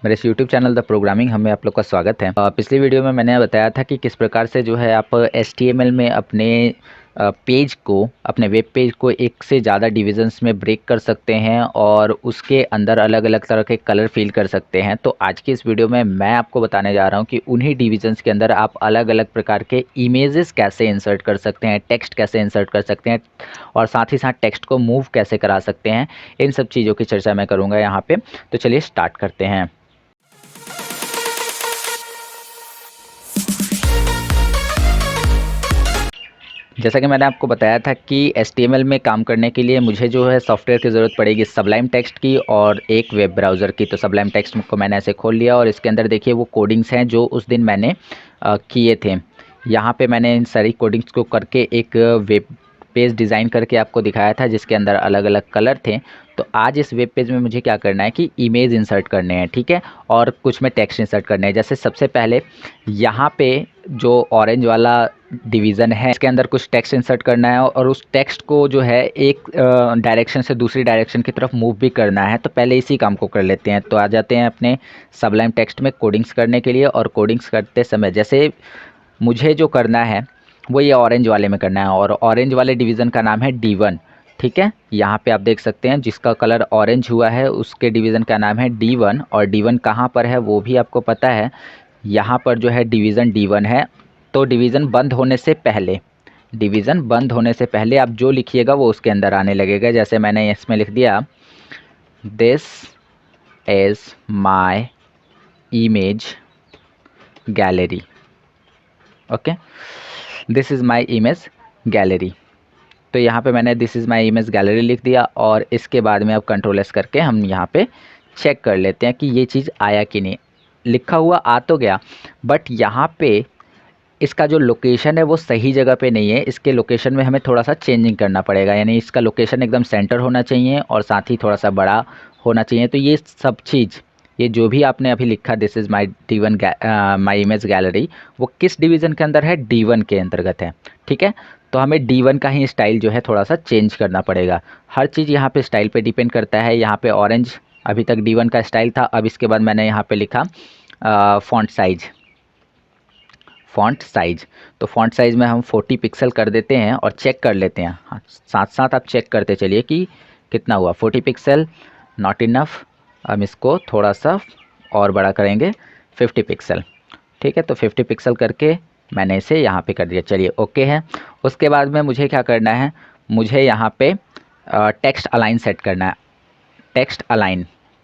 मेरे इस YouTube channel the programming हमें आप लोग का स्वागत है। पिछली वीडियो में मैंने बताया था कि किस प्रकार से जो है आप HTML में अपने पेज को, अपने वेब पेज को एक से ज़्यादा डिविजन्स में ब्रेक कर सकते हैं और उसके अंदर अलग अलग तरह के कलर फिल कर सकते हैं। तो आज की इस वीडियो में मैं आपको बताने जा रहा हूं कि उन्हीं डिविजन्स के अंदर आप अलग अलग प्रकार के इमेजेस कैसे इंसर्ट कर सकते हैं, टेक्स्ट कैसे इंसर्ट कर सकते हैं और साथ ही साथ टेक्स्ट को मूव कैसे करा सकते हैं। इन सब चीज़ों की चर्चा मैं करूँगा यहाँ पे। तो चलिए स्टार्ट करते हैं। जैसा कि मैंने आपको बताया था कि HTML में काम करने के लिए मुझे जो है सॉफ्टवेयर की ज़रूरत पड़ेगी सबलाइम टेक्स्ट की और एक वेब ब्राउज़र की। तो सबलाइम टेक्स्ट को मैंने ऐसे खोल लिया और इसके अंदर देखिए वो कोडिंग्स हैं जो उस दिन मैंने किए थे। यहाँ पे मैंने इन सारी कोडिंग्स को करके एक वेब पेज डिज़ाइन करके आपको दिखाया था जिसके अंदर अलग अलग कलर थे। तो आज इस वेब पेज में मुझे क्या करना है कि इमेज इंसर्ट करने हैं, ठीक है, और कुछ में टेक्स्ट इंसर्ट करने हैं। जैसे सबसे पहले यहाँ पे जो ऑरेंज वाला डिवीज़न है इसके अंदर कुछ टेक्स्ट इंसर्ट करना है और उस टेक्स्ट को जो है एक डायरेक्शन से दूसरी डायरेक्शन की तरफ मूव भी करना है। तो पहले इसी काम को कर लेते हैं। तो आ जाते हैं अपने सबलाइम टेक्स्ट में कोडिंग्स करने के लिए। और कोडिंग्स करते समय जैसे मुझे जो करना है वो ये ऑरेंज वाले में करना है और ऑरेंज वाले डिवीज़न का नाम है D1, ठीक है। यहाँ पे आप देख सकते हैं जिसका कलर ऑरेंज हुआ है उसके डिवीज़न का नाम है D1 और D1 कहाँ पर है वो भी आपको पता है। यहाँ पर जो है डिवीज़न D1 है। तो डिवीज़न बंद होने से पहले आप जो लिखिएगा वो उसके अंदर आने लगेगा। जैसे मैंने इसमें लिख दिया this is my image gallery, okay, this is my image gallery. तो यहाँ पे मैंने this is my image gallery लिख दिया और इसके बाद में अब कंट्रोल S करके हम यहाँ पे चेक कर लेते हैं कि ये चीज़ आया कि नहीं। लिखा हुआ आ तो गया बट यहाँ पे इसका जो लोकेशन है वो सही जगह पे नहीं है। इसके लोकेशन में हमें थोड़ा सा चेंजिंग करना पड़ेगा, यानी इसका लोकेशन एकदम सेंटर होना चाहिए और साथ ही थोड़ा सा बड़ा होना चाहिए। तो ये सब चीज़, ये जो भी आपने अभी लिखा this is my D1 my image gallery, वो किस डिवीज़न के अंदर है? D1 के अंतर्गत है, ठीक है। तो हमें D1 का ही स्टाइल जो है थोड़ा सा चेंज करना पड़ेगा। हर चीज़ यहाँ पे स्टाइल पे डिपेंड करता है। यहाँ पे ऑरेंज अभी तक D1 का स्टाइल था, अब इसके बाद मैंने यहाँ पे लिखा फ़ॉन्ट साइज़। तो फ़ॉन्ट साइज़ में हम 40 पिक्सल कर देते हैं और चेक कर लेते हैं। हाँ, साथ साथ आप चेक करते चलिए कि कितना हुआ। 40 पिक्सल नॉट इनफ, हम इसको थोड़ा सा और बड़ा करेंगे 50 पिक्सल, ठीक है। तो 50 पिक्सल करके मैंने इसे यहाँ पे कर दिया। चलिए ओके है। उसके बाद में मुझे क्या करना है, मुझे यहाँ पे टेक्स्ट अलाइन सेट करना है।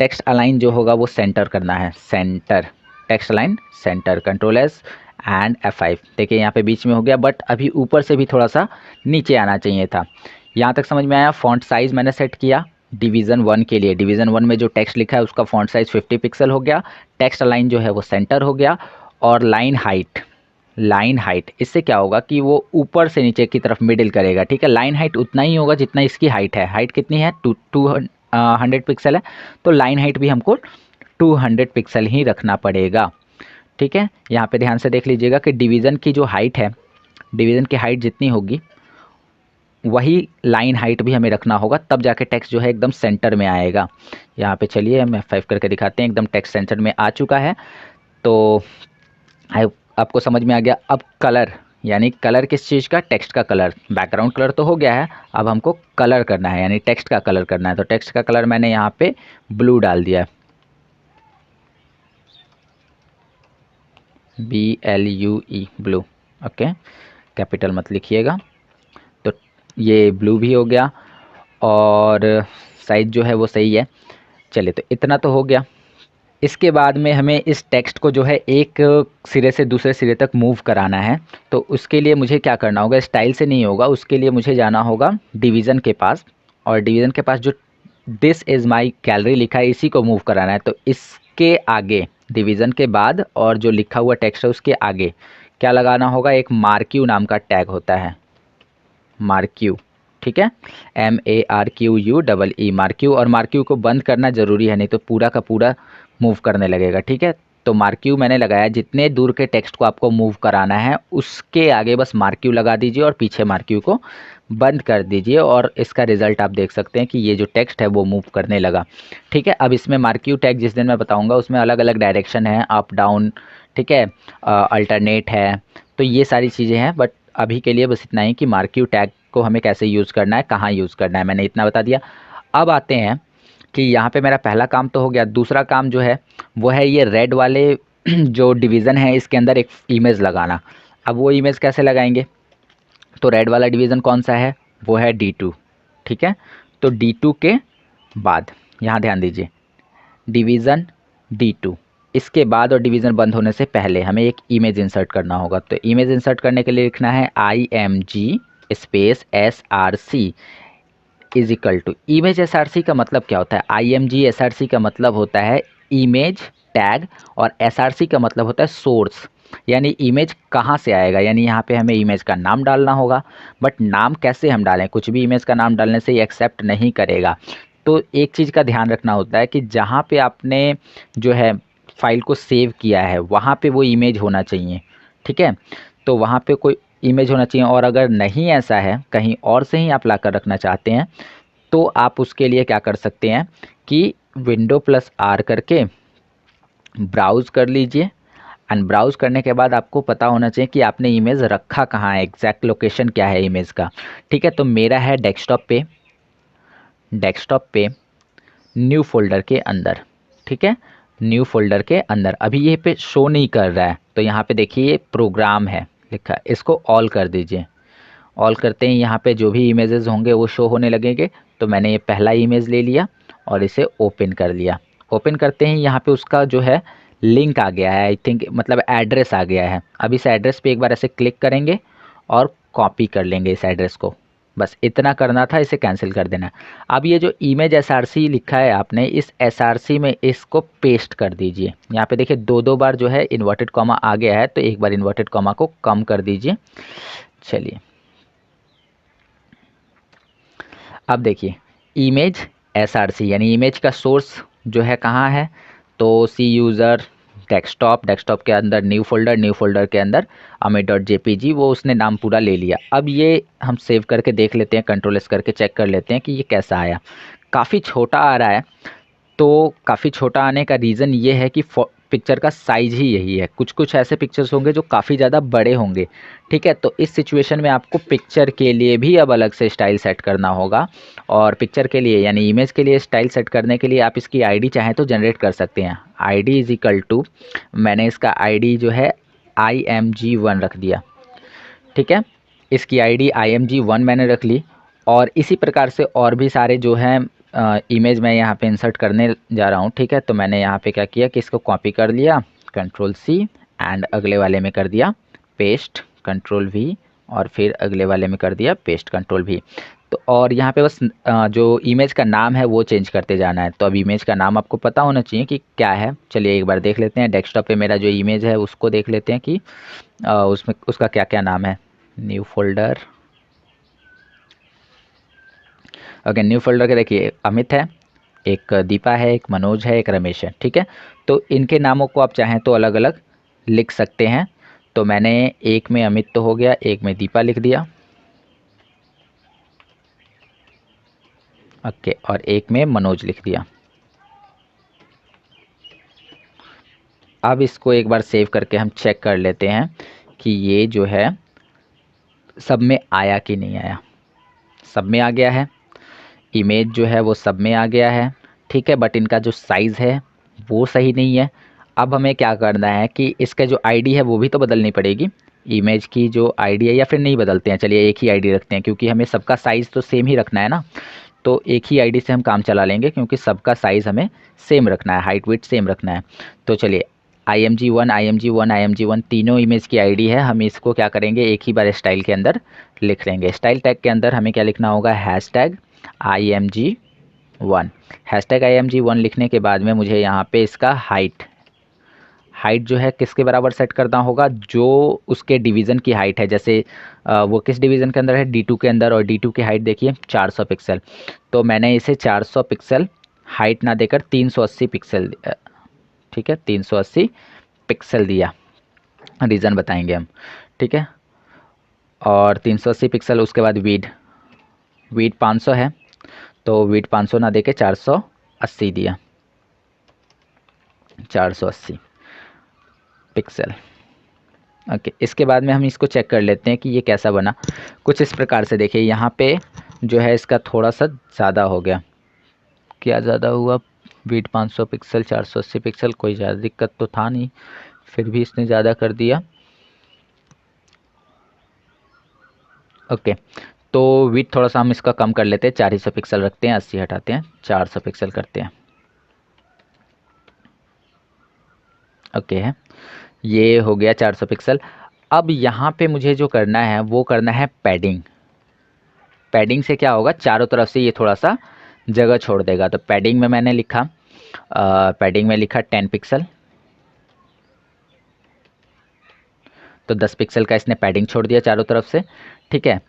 टेक्स्ट अलाइन जो होगा वो सेंटर करना है, centre, text align centre, control S and F5। देखिए यहाँ पे बीच में हो गया बट अभी ऊपर से भी थोड़ा सा नीचे आना चाहिए था। यहाँ तक समझ में आया। फ़ॉन्ट साइज़ मैंने सेट किया डिवीज़न 1 के लिए। डिवीज़न 1 में जो टेक्स्ट लिखा है उसका फ़ॉन्ट साइज़ 50 पिक्सल हो गया। टेक्स्ट अलाइन जो है वो सेंटर हो गया। और लाइन हाइट इससे क्या होगा कि वो ऊपर से नीचे की तरफ मिडिल करेगा, ठीक है। लाइन हाइट उतना ही होगा जितना इसकी हाइट है। हाइट कितनी है? 200 पिक्सल है। तो लाइन हाइट भी हमको 200 पिक्सल ही रखना पड़ेगा, ठीक है। यहाँ पे ध्यान से देख लीजिएगा कि डिवीज़न की जो हाइट है, डिवीज़न की हाइट जितनी होगी वही लाइन हाइट भी हमें रखना होगा, तब जाके टेक्स्ट जो है एकदम सेंटर में आएगा। यहाँ पे चलिए हम F5 करके दिखाते हैं। एकदम टेक्स्ट सेंटर में आ चुका है। तो आपको समझ में आ गया। अब कलर, यानी कलर किस चीज़ का? टेक्स्ट का कलर। बैकग्राउंड कलर तो हो गया है, अब हमको कलर करना है, यानी टेक्स्ट का कलर करना है। तो टेक्स्ट का कलर मैंने यहाँ पे ब्लू डाल दिया है, BLUE, ब्लू, ओके। कैपिटल मत लिखिएगा। तो ये ब्लू भी हो गया और साइज़ जो है वो सही है। चलिए तो इतना तो हो गया। इसके बाद में हमें इस टेक्स्ट को जो है एक सिरे से दूसरे सिरे तक मूव कराना है। तो उसके लिए मुझे क्या करना होगा? स्टाइल से नहीं होगा, उसके लिए मुझे जाना होगा डिवीज़न के पास और डिवीज़न के पास जो दिस इज़ माई गैलरी लिखा है इसी को मूव कराना है। तो इसके आगे, डिवीज़न के बाद और जो लिखा हुआ टेक्स्ट है उसके आगे क्या लगाना होगा? एक मार्क्यू नाम का टैग होता है, मार्क्यू, ठीक है, MARQUE, मार्क्यू। और मार्क्यू को बंद करना ज़रूरी है, नहीं तो पूरा का पूरा मूव करने लगेगा, ठीक है। तो मार्क्यू मैंने लगाया, जितने दूर के टेक्स्ट को आपको मूव कराना है उसके आगे बस मार्क्यू लगा दीजिए और पीछे मार्क्यू को बंद कर दीजिए, और इसका रिज़ल्ट आप देख सकते हैं कि ये जो टेक्स्ट है वो मूव करने लगा। ठीक है, अब इसमें मार्क्यू टैग जिस दिन मैं बताऊंगा उसमें अलग अलग डायरेक्शन है, अप डाउन, ठीक है, अल्टरनेट है, तो ये सारी चीज़ें हैं। बट अभी के लिए बस इतना ही कि मार्क्यू टैग को हमें कैसे यूज़ करना है, कहाँ यूज़ करना है, मैंने इतना बता दिया। अब आते हैं कि यहाँ पे मेरा पहला काम तो हो गया, दूसरा काम जो है वो है ये रेड वाले जो डिवीज़न है इसके अंदर एक इमेज लगाना। अब वो इमेज कैसे लगाएंगे, तो रेड वाला डिवीज़न कौन सा है, वो है D2। ठीक है, तो D2 के बाद यहाँ ध्यान दीजिए, डिवीज़न D2, इसके बाद और डिवीज़न बंद होने से पहले हमें एक इमेज इंसर्ट करना होगा। तो इमेज इंसर्ट करने के लिए लिखना है IMG space SRC is equal to image SRC का मतलब क्या होता है, IMG SRC का मतलब होता है इमेज टैग, और SRC का मतलब होता है सोर्स, यानी इमेज कहाँ से आएगा, यानी यहाँ पे हमें इमेज का नाम डालना होगा। बट नाम कैसे हम डालें, कुछ भी इमेज का नाम डालने से ये एक्सेप्ट नहीं करेगा। तो एक चीज़ का ध्यान रखना होता है कि जहाँ पे आपने जो है फाइल को सेव किया है वहाँ पे वो इमेज होना चाहिए। ठीक है, तो वहाँ पे कोई इमेज होना चाहिए, और अगर नहीं ऐसा है, कहीं और से ही आप ला कर रखना चाहते हैं, तो आप उसके लिए क्या कर सकते हैं कि Window+R करके ब्राउज़ कर लीजिए। एंड ब्राउज़ करने के बाद आपको पता होना चाहिए कि आपने इमेज रखा कहाँ है, एग्जैक्ट लोकेशन क्या है इमेज का। ठीक है, तो मेरा है डेस्कटॉप पे न्यू फोल्डर के अंदर। ठीक है, न्यू फोल्डर के अंदर अभी ये पे शो नहीं कर रहा है, तो यहाँ पे देखिए प्रोग्राम है लिखा, इसको ऑल कर दीजिए। ऑल करते ही यहाँ पे जो भी इमेजेस होंगे वो शो होने लगेंगे। तो मैंने ये पहला इमेज ले लिया और इसे ओपन कर लिया। ओपन करते ही यहाँ पे उसका जो है लिंक आ गया है, आई थिंक मतलब एड्रेस आ गया है। अब इस एड्रेस पे एक बार ऐसे क्लिक करेंगे और कॉपी कर लेंगे इस एड्रेस को, बस इतना करना था, इसे कैंसिल कर देना। अब ये जो इमेज SRC लिखा है आपने, इस SRC में इसको पेस्ट कर दीजिए। यहाँ पे देखिए दो बार जो है इन्वर्टेड कॉमा आ गया है, तो एक बार इन्वर्टेड कॉमा को कम कर दीजिए। चलिए अब देखिए इमेज SRC यानी इमेज का सोर्स जो है कहाँ है, तो सी यूज़र डेस्कटॉप के अंदर न्यू फोल्डर के अंदर amit.jpg, वो उसने नाम पूरा ले लिया। अब ये हम सेव करके देख लेते हैं, कंट्रोल S करके चेक कर लेते हैं कि ये कैसा आया। काफ़ी छोटा आ रहा है, तो काफ़ी छोटा आने का रीज़न ये है कि पिक्चर का साइज़ ही यही है। कुछ कुछ ऐसे पिक्चर्स होंगे जो काफ़ी ज़्यादा बड़े होंगे। ठीक है, तो इस सिचुएशन में आपको पिक्चर के लिए भी अब अलग से स्टाइल सेट करना होगा, और पिक्चर के लिए यानी इमेज के लिए स्टाइल सेट करने के लिए आप इसकी आईडी चाहें तो जनरेट कर सकते हैं। आईडी इज इक्वल टू, मैंने इसका आईडी जो है IMG1 रख दिया। ठीक है, इसकी आईडी IMG1 मैंने रख ली, और इसी प्रकार से और भी सारे जो हैं इमेज मैं यहाँ पे इंसर्ट करने जा रहा हूँ। ठीक है, तो मैंने यहाँ पे क्या किया कि इसको कॉपी कर लिया, कंट्रोल C, एंड अगले वाले में कर दिया पेस्ट, कंट्रोल V, और फिर अगले वाले में कर दिया पेस्ट, कंट्रोल V। तो और यहाँ पे बस जो इमेज का नाम है वो चेंज करते जाना है। तो अब इमेज का नाम आपको पता होना चाहिए कि क्या है। चलिए एक बार देख लेते हैं, डेस्कटॉप पे मेरा जो इमेज है उसको देख लेते हैं कि उसमें उसका क्या क्या नाम है। New folder, okay, new folder के देखिए अमित है, एक दीपा है, एक मनोज है, एक रमेश है। ठीक है, तो इनके नामों को आप चाहें तो अलग अलग लिख सकते हैं। तो मैंने एक में अमित तो हो गया, एक में दीपा लिख दिया, ओके, और एक में मनोज लिख दिया। अब इसको एक बार सेव करके हम चेक कर लेते हैं कि ये जो है सब में आया कि नहीं आया। सब में आ गया है, इमेज जो है वो सब में आ गया है। ठीक है, बट इनका जो साइज़ है वो सही नहीं है। अब हमें क्या करना है कि इसका जो आईडी है वो भी तो बदलनी पड़ेगी। इमेज की जो आईडी है, या फिर नहीं बदलते हैं, चलिए एक ही आईडी रखते हैं, क्योंकि हमें सबका साइज़ तो सेम ही रखना है ना। तो एक ही आईडी से हम काम चला लेंगे, क्योंकि सबका साइज़ हमें सेम रखना है, हाइट विड्थ सेम रखना है। तो चलिए IMG1 तीनों इमेज की आईडी है। हम इसको क्या करेंगे, एक ही बार स्टाइल के अंदर लिख लेंगे। स्टाइल टैग के अंदर हमें क्या लिखना होगा, #IMG1। #IMG1 लिखने के बाद में मुझे यहाँ पे इसका हाइट जो है किसके बराबर सेट करना होगा, जो उसके डिवीज़न की हाइट है। जैसे वो किस डिवीज़न के अंदर है, D2 के अंदर, और D2 की हाइट देखिए 400 पिक्सल। तो मैंने इसे 400 पिक्सल हाइट ना देकर 380 पिक्सल ठीक है, 380 पिक्सल दिया, रीज़न बताएंगे हम, ठीक है। और 380 पिक्सल, उसके बाद वीड 500 है, तो वीड 500 ना देके 480 दिया, 480 पिक्सल। ओके, इसके बाद में हम इसको चेक कर लेते हैं कि ये कैसा बना। कुछ इस प्रकार से देखिए, यहाँ पे जो है इसका थोड़ा सा ज़्यादा हो गया। क्या ज़्यादा हुआ? वीड 500 पिक्सल, 480 पिक्सल, कोई ज़्यादा दिक्कत तो था नहीं, फिर भी इसने ज़्यादा कर दिया। ओके, तो वीड थोड़ा सा हम इसका कम कर लेते हैं, 400 पिक्सल रखते हैं, 80 हटाते हैं, 400 पिक्सल करते हैं। ओके है, ये हो गया 400 पिक्सल। अब यहाँ पे मुझे जो करना है वो करना है पैडिंग। पैडिंग से क्या होगा, चारों तरफ से ये थोड़ा सा जगह छोड़ देगा। तो पैडिंग में मैंने लिखा, पैडिंग में लिखा 10 पिक्सल, तो 10 पिक्सल का इसने पैडिंग छोड़ दिया चारों तरफ से, ठीक है।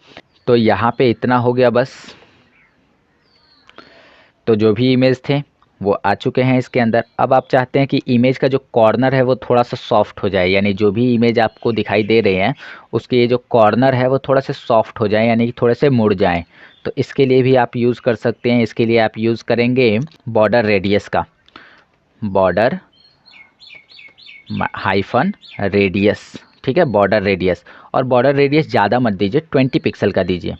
तो यहाँ पे इतना हो गया बस। तो जो भी इमेज थे वो आ चुके हैं इसके अंदर। अब आप चाहते हैं कि इमेज का जो कॉर्नर है वो थोड़ा सा सॉफ्ट हो जाए, यानी जो भी इमेज आपको दिखाई दे रहे हैं उसके ये जो कॉर्नर है वो थोड़ा से सॉफ्ट हो जाए, यानी कि थोड़े से मुड़ जाएं। तो इसके लिए भी आप यूज़ कर सकते हैं। इसके लिए आप यूज़ करेंगे बॉर्डर रेडियस का, बॉर्डर हाइफन रेडियस, ठीक है, बॉर्डर रेडियस। और बॉर्डर रेडियस ज़्यादा मत दीजिए, 20 पिक्सल का दीजिए,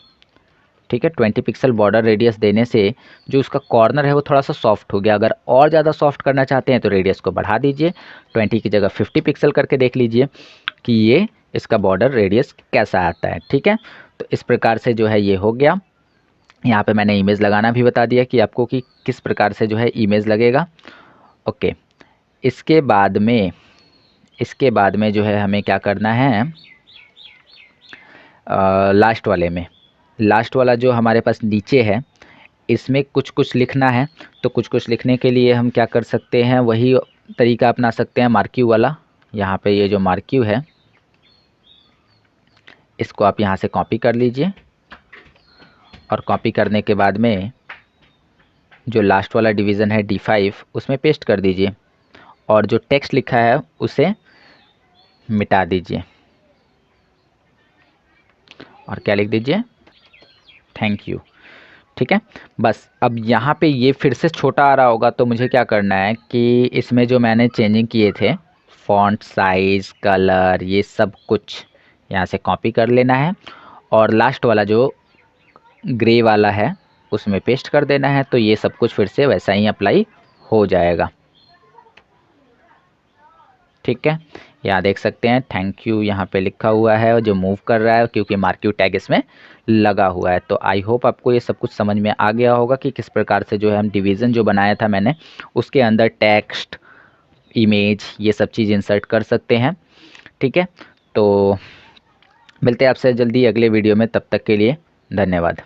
ठीक है। 20 पिक्सल बॉर्डर रेडियस देने से जो उसका कॉर्नर है वो थोड़ा सा सॉफ्ट हो गया। अगर और ज़्यादा सॉफ्ट करना चाहते हैं तो रेडियस को बढ़ा दीजिए, 20 की जगह 50 पिक्सल करके देख लीजिए कि ये इसका बॉर्डर रेडियस कैसा आता है, ठीक है। तो इस प्रकार से जो है ये हो गया। यहाँ पे मैंने इमेज लगाना भी बता दिया कि आपको कि किस प्रकार से जो है इमेज लगेगा। ओके, इसके बाद में जो है हमें क्या करना है, लास्ट वाला जो हमारे पास नीचे है इसमें कुछ कुछ लिखना है। तो कुछ कुछ लिखने के लिए हम क्या कर सकते हैं, वही तरीका अपना सकते हैं, मार्क्यू वाला। यहाँ पे ये जो मार्क्यू है इसको आप यहाँ से कॉपी कर लीजिए, और कॉपी करने के बाद में जो लास्ट वाला डिवीज़न है D5 उसमें पेस्ट कर दीजिए, और जो टेक्स्ट लिखा है उसे मिटा दीजिए, और क्या लिख दीजिए, थैंक यू, ठीक है। बस अब यहाँ पे ये फिर से छोटा आ रहा होगा, तो मुझे क्या करना है कि इसमें जो मैंने चेंजिंग किए थे, फॉन्ट साइज़, कलर, ये सब कुछ यहाँ से कॉपी कर लेना है, और लास्ट वाला जो ग्रे वाला है उसमें पेस्ट कर देना है। तो ये सब कुछ फिर से वैसा ही अप्लाई हो जाएगा, ठीक है। यहाँ देख सकते हैं थैंक यू यहाँ पे लिखा हुआ है, और जो मूव कर रहा है क्योंकि मार्क्यू टैग इसमें लगा हुआ है। तो आई होप आपको ये सब कुछ समझ में आ गया होगा कि किस प्रकार से जो है हम डिवीज़न जो बनाया था मैंने उसके अंदर टेक्स्ट, इमेज, ये सब चीज़ इंसर्ट कर सकते हैं, ठीक है। तो मिलते हैं आपसे जल्दी अगले वीडियो में, तब तक के लिए धन्यवाद।